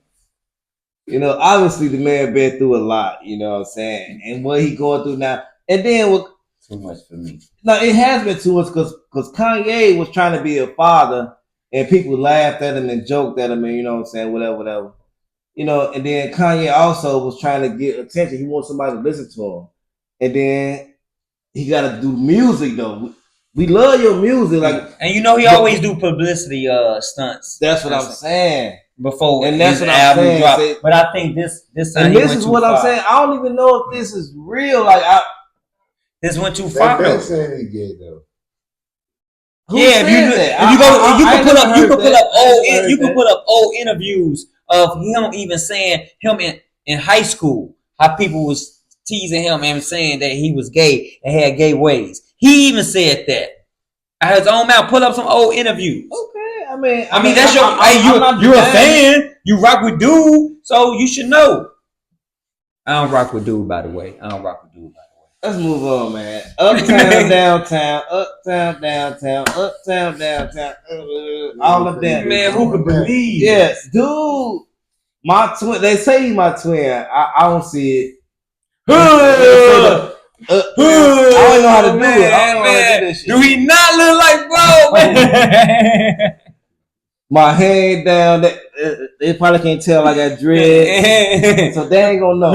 You know, obviously the man been through a lot. You know what I'm saying, and what he going through now. And then what? Too much for me. No, it has been too much because Kanye was trying to be a father, and people laughed at him and joked at him, and you know what I'm saying, whatever. You know, and then Kanye also was trying to get attention. He wants somebody to listen to him, and then he got to do music though. We love your music, like, and you know he always do publicity stunts. That's what I'm saying. Before and that's what I'm saying. Dropped. But I think this time, and this is what I'm saying. I don't even know if this is real. Like, this went too far. That's saying he gay though. Yeah, you can put up old interviews of him even saying him in high school, how people was teasing him and saying that he was gay and had gay ways. He even said that. Out his own mouth, pull up some old interviews. Okay, I mean that's you're a fan. You rock with Dude, so you should know. I don't rock with Dude, by the way. Let's move on, man. Uptown, downtown, uptown, downtown, uptown, downtown. All of that. Man, who could believe? Yes, dude. My twin. They say he's my twin. I don't see it. I don't know how to do it. I don't know how to do this shit. Do he not look like bro? Man? My hand down. They probably can't tell I got dread, so they ain't gonna know.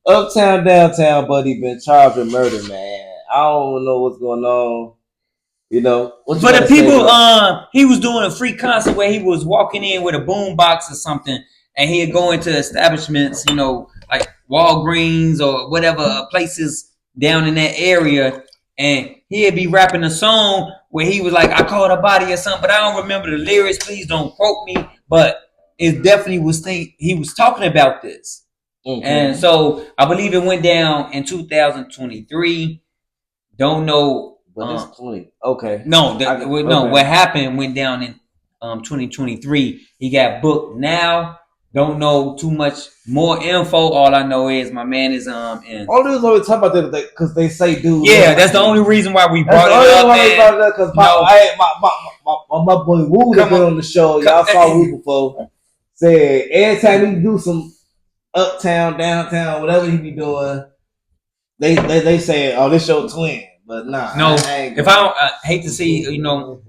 Uptown, downtown, buddy, been charged with murder, man. I don't know what's going on. You know, but the people, he was doing a free concert where he was walking in with a boom box or something, and he'd go into establishments, you know, like Walgreens or whatever places down in that area, and he'd be rapping a song where he was like, "I caught a body" or something, but I don't remember the lyrics. Please don't quote me, but it definitely was he was talking about this. Okay. And so I believe it went down in 2023. Don't know. But it's 20. Okay. No, what happened went down in 2023. He got booked now. Don't know too much more info. All I know is my man is in. All the reason we talk about that because they say dude. Yeah, that's the only reason why we brought it up. Because my boy Woo that been on the show. Y'all saw Woo before. Said every time he do some uptown, downtown, whatever he be doing, they say, "Oh, this your twin." But nah, no. I hate to see, you know,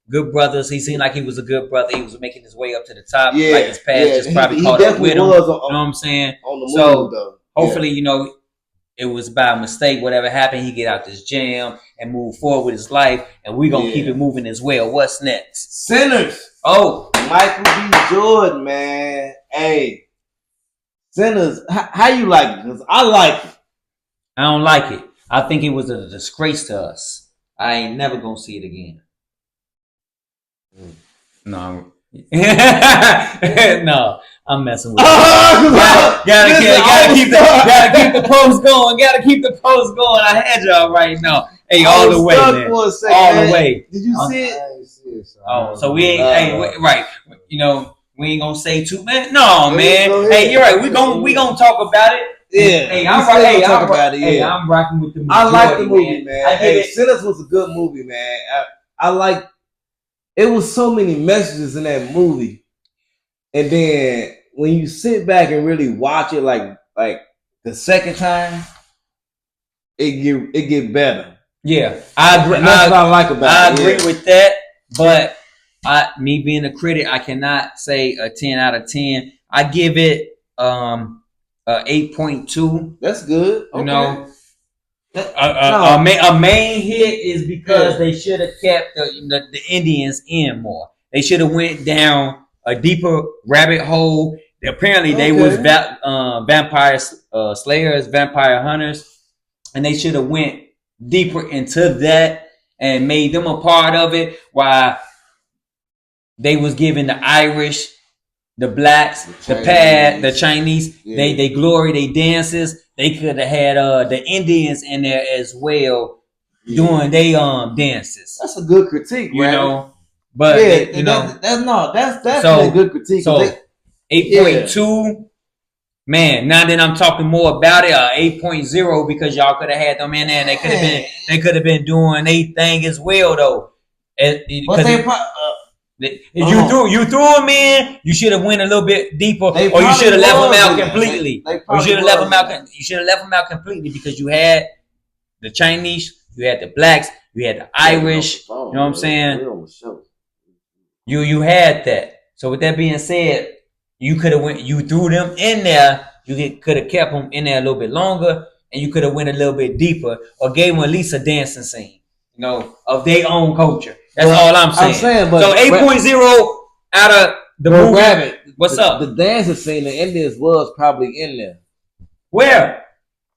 good brothers. He seemed like he was a good brother. He was making his way up to the top. Yeah, like his past just probably caught up with him. You know what I'm saying? On the move, though. Hopefully, you know, it was by mistake. Whatever happened, he get out this jam and move forward with his life, and we gonna keep it moving as well. What's next? Sinners. Oh, Michael B. Jordan, man. Hey, Sinners. How you like it? Because I like it. I don't like it. I think it was a disgrace to us. I ain't never gonna see it again. No, no, I'm messing with you. Gotta keep the post going. Gotta keep the post going. I had y'all right now. Hey, all the way, man. All the way. Did you see it? I didn't see it. Oh, so we ain't. Right. You know, we ain't gonna say too, man. No, man. Hey, you're right. We gonna talk about it. Yeah, hey, I'm rocking with the movie. I like the movie, man. Hey, Sinners was a good movie, man. I like. It was so many messages in that movie, and then when you sit back and really watch it, like the second time, it get better. Yeah, I agree. That's what I like about it. I agree with that, but me being a critic, I cannot say a 10 out of 10. I give it 8.2. That's good. You know, a main hit is because they should have kept the Indians in more. They should have went down a deeper rabbit hole. Apparently, they was vampire slayers, vampire hunters, and they should have went deeper into that and made them a part of it. While they was giving the Irish the blacks, the pad, the Chinese, they glory, they dances. They could have had the Indians in there as well doing they dances. That's a good critique, you right? know. But that's a good critique. So 8.2. Man, now that I'm talking more about it, 8.0 because y'all could have had them in there and they could have been doing their thing as well though. You threw them in. You should have went a little bit deeper, or you should have left them out completely. You should have left them out. You should have left them out completely because you had the Chinese, you had the blacks, you had the Irish. You know what I'm saying? You had that. So with that being said, you could have went. You threw them in there. You could have kept them in there a little bit longer, and you could have went a little bit deeper, or gave them at least a dancing scene, of their own culture. That's all I'm saying. But so 8.0 out of the movie. Rabbit, what's up? The dancing scene, the Indians was probably in there. Where?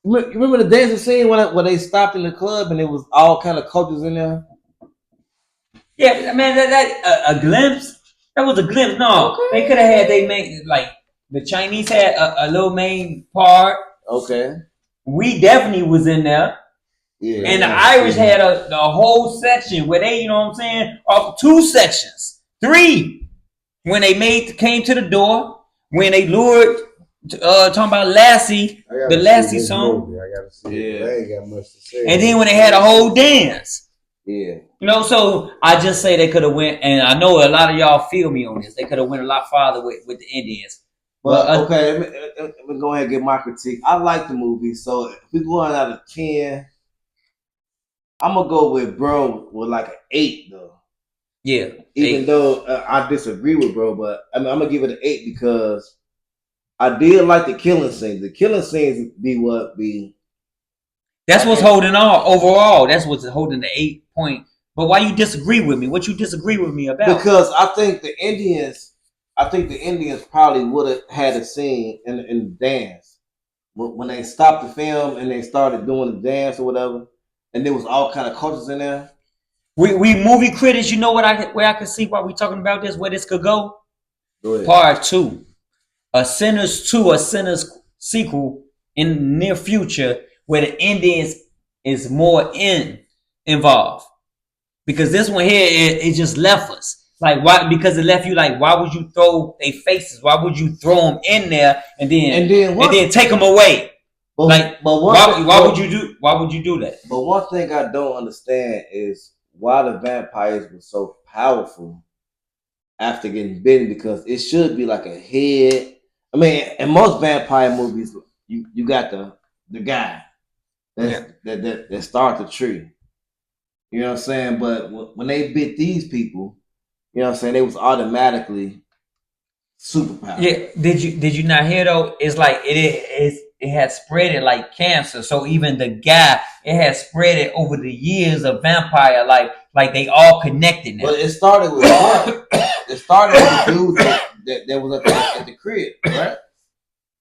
You remember the dancing scene when they stopped in the club and it was all kind of cultures in there? Yeah, man, that a glimpse. That was a glimpse. No, okay. They could have had they main, like the Chinese had a little main part. Okay. We definitely was in there. Yeah. And the Irish had the whole section where they, you know what I'm saying, 2 sections, 3 when they came to the door, when they lured, talking about Lassie, the Lassie song. I gotta see it. I ain't got much to say. And then when they had a whole dance. Yeah. So I just say they could have went, and I know a lot of y'all feel me on this. They could have went a lot farther with the Indians. But okay, let me go ahead and get my critique. I like the movie, so if we're going out of 10, I'm gonna go with bro with like an 8 though. Yeah. Even 8. though I disagree with bro, but I'm gonna give it an 8 because I did like the killing scenes. The killing scenes be. That's what's holding on overall. That's what's holding the 8 point. But why you disagree with me? What you disagree with me about? Because I think the Indians probably would have had a scene in the dance when they stopped the film and they started doing the dance or whatever, and there was all kind of cultures in there. We movie critics, you know where I can see why we talking about this, where this could go. Go ahead. Part 2, a Sinners 2, a Sinners sequel in the near future, where the Indians is more involved. Because this one here, it just left us. Like, why? Because it left you like, why would you throw their faces? Why would you throw them in there and then take them away? Why would you do that? But one thing I don't understand is why the vampires were so powerful after getting bitten, because it should be like a head. I mean, in most vampire movies, you got the guy that started the tree. You know what I'm saying? But when they bit these people, you know what I'm saying, they was automatically superpower. Yeah. Did you not hear though? It's like it has spread it like cancer. So even the guy, it has spread it over the years of vampire, like they all connected now. But it started with the dude that was at the crib, right?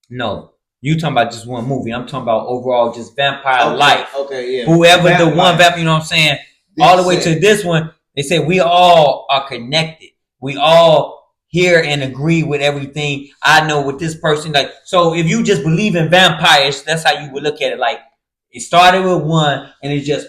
No. You talking about just one movie. I'm talking about overall just vampire life. Okay, yeah. Whoever the one vampire, you know what I'm saying? All the way to this one, they say we all are connected. We all hear and agree with everything. I know with this person. Like, so if you just believe in vampires, that's how you would look at it. Like, it started with one and it's just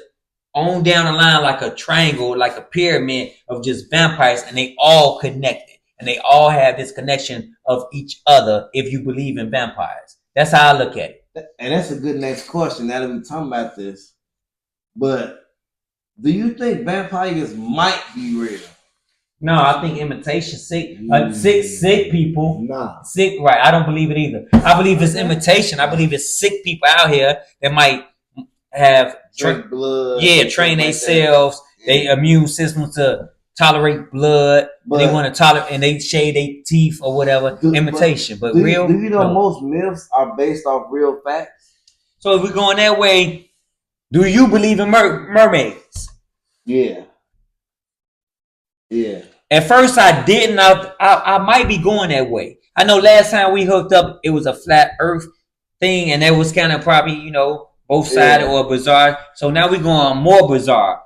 on down the line like a triangle, like a pyramid of just vampires, and they all connected. And they all have this connection of each other if you believe in vampires. That's how I look at it. And that's a good next question now that we're talking about this. But do you think vampires might be real? No, I think imitation sick people. Nah. Sick, right. I don't believe it either. I believe it's imitation. I believe it's sick people out here that might have drink blood. Yeah, train themselves, their immune system to tolerate blood. But they want to tolerate, and they shave their teeth or whatever. Imitation. But real. Do you know most myths are based off real facts? So if we're going that way, do you believe in mermaids? Yeah. Yeah. At first I didn't. I might be going that way. I know last time we hooked up, it was a flat earth thing, and that was kind of probably, both-sided or bizarre. So now we're going more bizarre.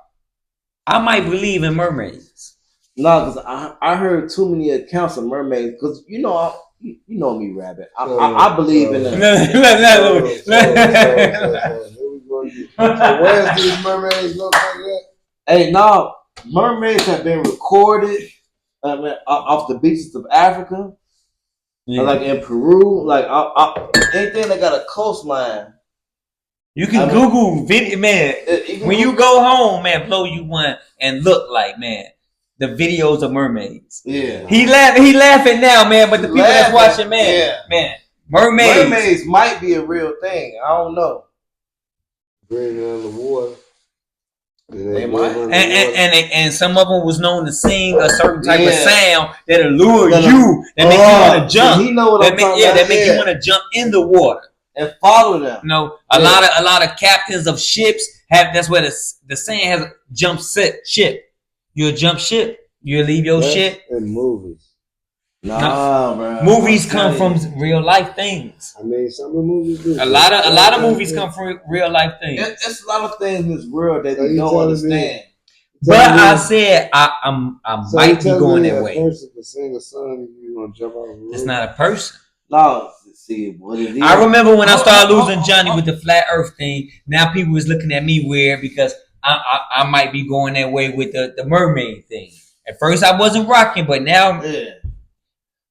I might believe in mermaids. No, because I heard too many accounts of mermaids. Because you know me, Rabbit. I believe in them. So where's these mermaids look like that? Hey, no, mermaids have been recorded off the beaches of Africa, like in Peru, like anything that got a coastline. You can Google video, man. When you go home, man, blow you one and look like, man, the videos of mermaids. Yeah, he laughing now, man, but the people that's watching, man, mermaids might be a real thing. I don't know. Bring on the water. They might. And some of them was known to sing a certain type of sound that allure you, that make you want to jump. He know what I'm talking about. That make you want to jump in the water and follow them. You know, a lot of captains of ships have. That's where the saying has jump ship. You'll jump ship. You'll leave your ship. In movies. Nah, bro. Movies come from real life things. I mean, some of the movies do. A lot of movies come from real life things. It's a lot of things in this world that you don't understand. But I said I might be going that way. A person can sing a song, you gonna jump out of the room. It's not a person. No, see what it is. I remember when I started losing Johnny with the flat Earth thing. Now people was looking at me weird because I might be going that way with the mermaid thing. At first I wasn't rocking, but now. Yeah.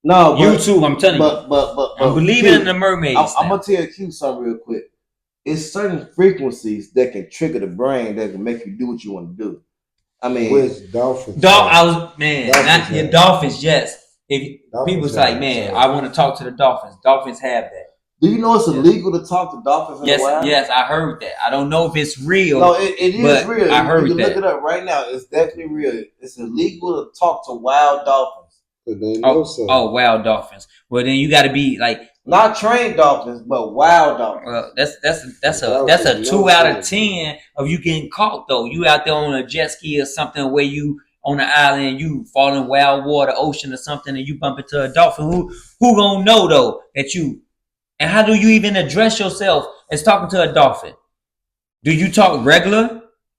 No, YouTube, I'm telling you. But I'm believing in the mermaids. I'm gonna tell you something real quick. It's certain frequencies that can trigger the brain that can make you do what you want to do. I mean, with dolphins. Your dolphins, yes. If people's like, man, I want to talk to the dolphins. Dolphins have that. Do you know it's illegal to talk to dolphins in the wild? Yes, I heard that. I don't know if it's real. No, it is real. I heard you can that. Look it up right now. It's definitely real. It's illegal to talk to wild dolphins. Wild dolphins. Well, then you got to be like not trained dolphins, but wild dolphins. Well, that's a 2 out of 10 of you getting caught though. You out there on a jet ski or something where you on an island, you fall in wild water, ocean or something, and you bump into a dolphin. Who gonna know though that you? And how do you even address yourself as talking to a dolphin? Do you talk regular?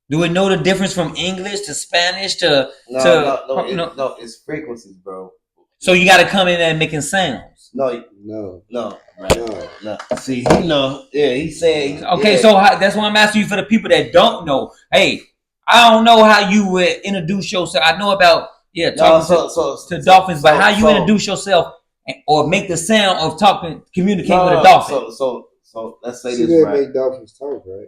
Do it know the difference from English to Spanish to no, it's frequencies, bro. So you got to come in there making sounds. No. See, he know. Yeah, he said. Okay, so that's why I'm asking you for the people that don't know. Hey, I don't know how you would introduce yourself. I know about talking to dolphins, but how you introduce yourself or make the sound of communicating with a dolphin. So let's say this right. They make dolphins talk, right?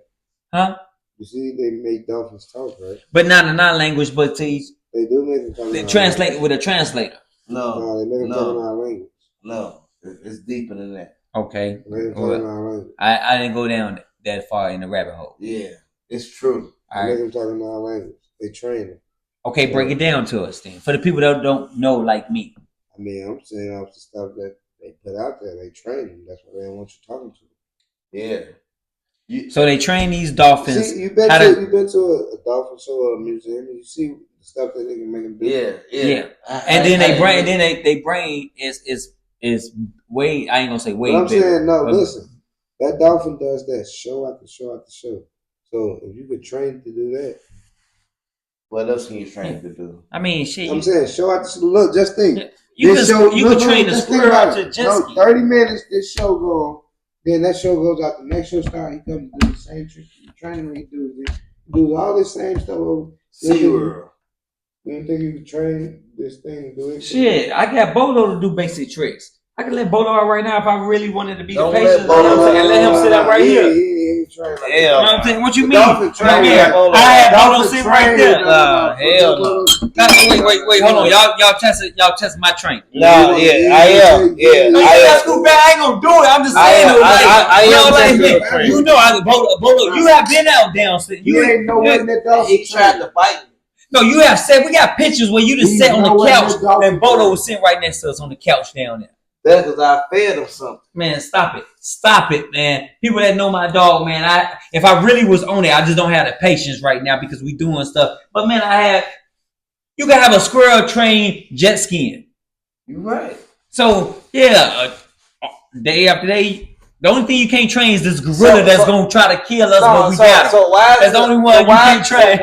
Huh? You see, they make dolphins talk, right? But not in our language, but they do make them talk. They translate it with a translator. No, they make them talk in our language. No, it's deeper than that. Okay. They make them talk in our language. I didn't go down that far in the rabbit hole. Yeah, it's true. They make them talk in our language. They train them. Okay, break it down to us then. For the people that don't know, like me. I mean, I'm saying off the stuff that they put out there. They train them. That's what they want you talking to. Yeah. So they train these dolphins. See, you've been to a dolphin show or a museum. You see the stuff that they can make them do. Yeah. And then they brain is way. I ain't gonna say way. But I'm saying no. Listen, that dolphin does that show after show after show. So if you could train to do that, what else can you train to do? I mean, shit. I'm saying show after show. Look, just think. You can train a squirrel to jet ski. 30 minutes. This show go on. Then that show goes out. The next show starts. He comes to do the same trick. The training he does all this same stuff. SeaWorld. You don't think you can train this thing to do it? Shit, I got Bolo to do basic tricks. I can let Bolo out right now if I really wanted to be the patient. And let him sit out right here. He ain't trained like you know what I'm saying? What you mean? I had Bolo sit right there. Hell no. Wait, hold on. Y'all test my training. No, I am. That's cool, man. I ain't gonna do it. I'm just saying. You know, Bolo, you have been out down. You ain't know when that dolphin tried to bite me. No, you have said we got pictures where you just sat on the couch and Bolo was sitting right next to us on the couch down there. That's because I fed him something. Man, stop it, man. People that know my dog, man. If I really was on it, I just don't have the patience right now because we doing stuff. But man, you can have a squirrel trained jet skiing. You're right. So yeah, day after day, the only thing you can't train is this gorilla that's gonna try to kill us, but we got him. That's the only one you can't train.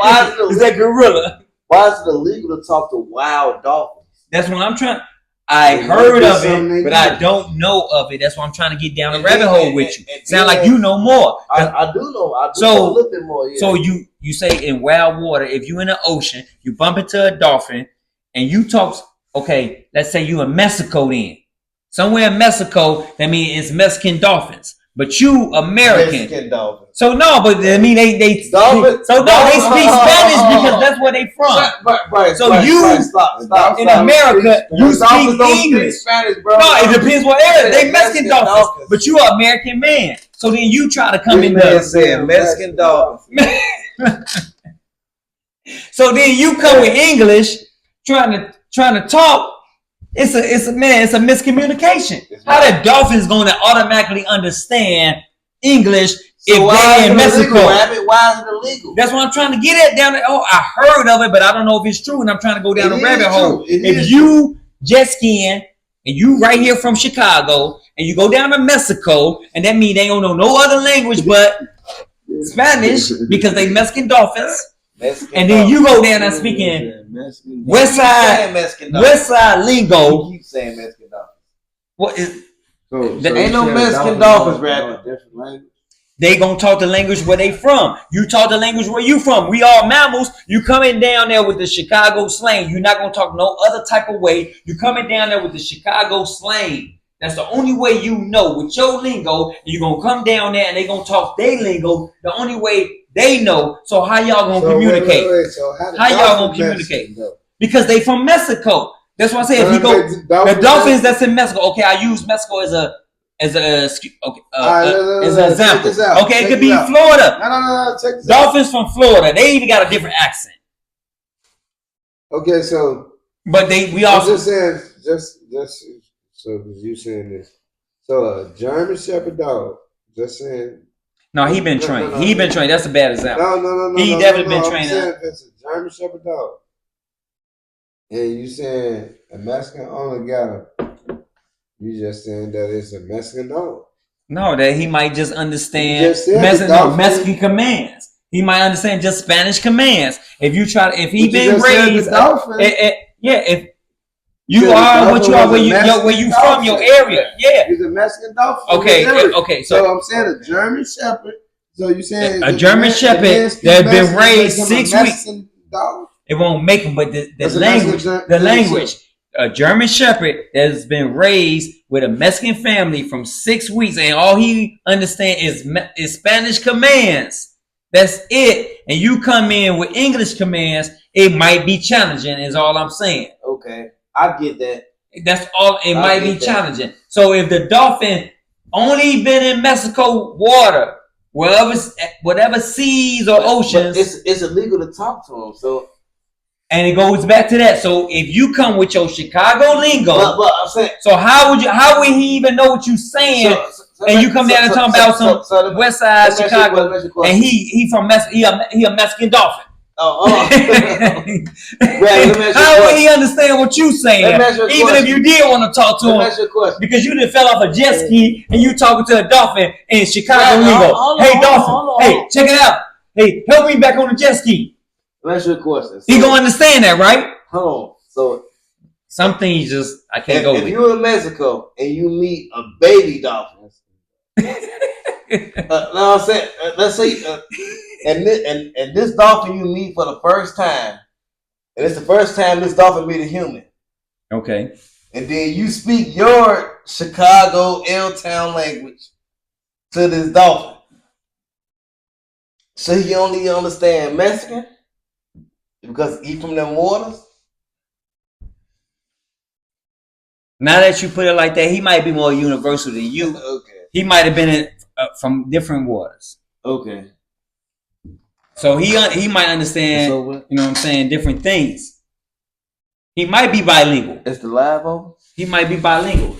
Is that gorilla? Why is it illegal to talk to wild dolphins? That's what I'm trying. I heard of it, but I don't know of it. That's why I'm trying to get down the rabbit hole with you. Sound like you know more. I do know. I do know a little bit more. Yeah. So you say in wild water, if you in the ocean, you bump into a dolphin, and you talk. Okay, let's say you in Mexico then. Somewhere in Mexico, that means it's Mexican dolphins. But you American. Mexican dolphins. So no, but I mean they dolphins, so no, they speak Spanish because that's where they from. Right. So stop. In America, you speak English. Spanish, bro. No, it depends what area. They Mexican dolphins, but you are American man. So then you try to come in there saying Mexican dolphins. So then you come with English, trying to talk. It's a miscommunication. How the dolphins going to automatically understand English if they're in Mexico? Why is it illegal? That's what I'm trying to get at down there. Oh, I heard of it, but I don't know if it's true, and I'm trying to go down the rabbit hole. If you jet skiing and you right here from Chicago and you go down to Mexico, and that means they don't know no other language but Spanish because they Mexican dolphins. And then you go down and speaking West Side lingo. You keep saying Mexican dolphins. What is? Ain't no Mexican dolphins, rapping. They gonna talk the language where they from. You talk the language where you from. We all mammals. You coming down there with the Chicago slang. You're not gonna talk no other type of way. You coming down there with the Chicago slang. That's the only way you know with your lingo. You're gonna come down there and they gonna talk their lingo. The only way they know. So how y'all gonna communicate? Wait. So how y'all gonna communicate? Because they from Mexico. That's why I say if you go the dolphins that's in Mexico. Okay, I use Mexico as an example. Okay, it could be Florida. No. Check this dolphins from Florida. They even got a different accent. Okay, so but we also just saying so you saying this. So a German Shepherd dog. Just saying. No, he been trained. He been trained. That's a bad example. No. He definitely been trained. It's a German Shepherd dog. And you saying a Mexican owner got him. You just saying that it's a Mexican dog. No, that he might just understand Mexican commands. He might understand just Spanish commands. If he been raised, if you are what you are, where you from, your area, yeah. He's a Mexican dolphin. Okay. So I'm saying a German Shepherd. So you saying a German Shepherd that's been raised 6 weeks. Dog? It won't make them, but the language. A German Shepherd that's been raised with a Mexican family from 6 weeks, and all he understands is Spanish commands. That's it. And you come in with English commands, it might be challenging. Is all I'm saying. Okay. I get that. That's all. It might be challenging. So if the dolphin only been in Mexico water, whatever seas or oceans, it's illegal to talk to them. So, and it goes back to that. So if you come with your Chicago lingo, but I'm saying, so how would he even know what you saying? And you come down and talk about some West Side Chicago, and he from he a Mexican dolphin. Well, how would he understand what you saying? Even if you did want to talk to him, because you didn't fell off a jet ski and you talking to a dolphin in Chicago lingo. Hey, dolphin, hey, check it out. Hey, help me back on the jet ski. Let me ask you a question. He gonna understand that, right? Hold on. So some things I can't go with. If you're in Mexico and you meet a baby dolphin, no, I'm saying, let's say, and this dolphin you meet for the first time, and it's the first time this dolphin meet a human. Okay. And then you speak your Chicago L-Town language to this dolphin. So he only understand Mexican because he from them waters. Now that you put it like that, he might be more universal than you. Okay. He might have been from different waters. Okay. So he might understand, you know what I'm saying, different things. He might be bilingual. It's the live over? He might be bilingual.